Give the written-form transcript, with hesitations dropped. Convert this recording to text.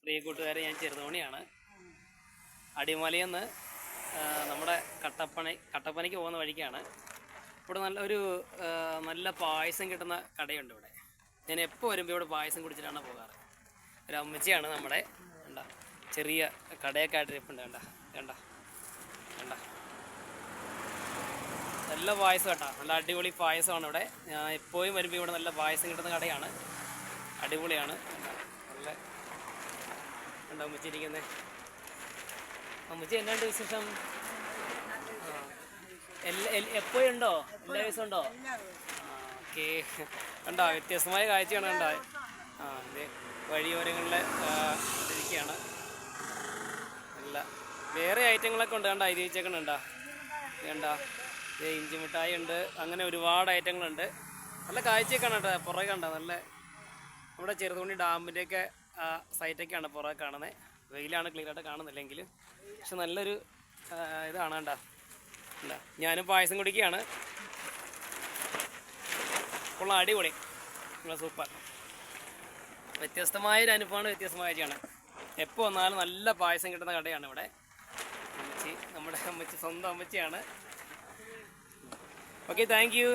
പ്രിയ കൂട്ടുകാരെ, ഞാൻ ചെറുതോണിയാണ്. അടിമലയിൽ നിന്ന് നമ്മുടെ കട്ടപ്പനയ്ക്ക് പോകുന്ന വഴിക്കാണ്. ഇവിടെ നല്ല പായസം കിട്ടുന്ന കടയുണ്ട് ഇവിടെ. ഞാൻ എപ്പോൾ വരുമ്പോൾ ഇവിടെ പായസം കുടിച്ചിട്ടാണ് പോകാറ്. ഒരു അമ്മച്ചിയാണ് നമ്മുടെ. കണ്ട, ചെറിയ കടയൊക്കെ ആയിട്ട് ഇരിപ്പുണ്ട്. കണ്ട നല്ല പായസം കേട്ടോ. നല്ല അടിപൊളി പായസമാണ് ഇവിടെ. ഞാൻ എപ്പോഴും വരുമ്പോൾ ഇവിടെ നല്ല പായസം കിട്ടുന്ന കടയാണ്. അടിപൊളിയാണ്. നല്ല കണ്ടോ അമ്മച്ചി ഇരിക്കുന്നത്. അമ്മച്ചി എന്നാണ്ട് വിശേഷം? എപ്പോഴും ഉണ്ടോ? എല്ലാ ദിവസവും ഉണ്ടോ? ഓക്കെ. കണ്ടോ, വ്യത്യസ്തമായ കാഴ്ചയാണ്. കണ്ടോ, ഇത് വഴിയോരങ്ങളിൽ ഇരിക്കുകയാണ്. നല്ല വേറെ ഐറ്റങ്ങളൊക്കെ ഉണ്ട്. കണ്ടോ, ഇത് വെച്ചേക്കണുണ്ടോ? കണ്ടോ, ഇഞ്ചി മിഠായി ഉണ്ട്. അങ്ങനെ ഒരുപാട് ഐറ്റങ്ങളുണ്ട്. നല്ല കാഴ്ചയൊക്കെയാണ് കേട്ടോ. പുറകെ കണ്ടോ, നല്ല നമ്മുടെ ചെറുതോണി ഡാമിൻ്റെയൊക്കെ സൈറ്റൊക്കെയാണ് പുറകെ കാണുന്നത്. വെയിലാണ്, ക്ലിയറായിട്ട് കാണുന്നില്ലെങ്കിൽ. പക്ഷെ നല്ലൊരു ഇതാണ്. കണ്ടോ, ഞാനും പായസം കുടിക്കുകയാണ്. കൊള്ളാം, അടിപൊളി, സൂപ്പർ. വ്യത്യസ്തമായൊരു അനുഭവമാണ്, വ്യത്യസ്തമായ കാഴ്ചയാണ്. എപ്പോൾ വന്നാലും നല്ല പായസം കിട്ടുന്ന കടയാണ് ഇവിടെ. നമ്മുടെ അമ്മച്ചി സ്വന്തം അമ്മച്ചിയാണ്. Okay, thank you.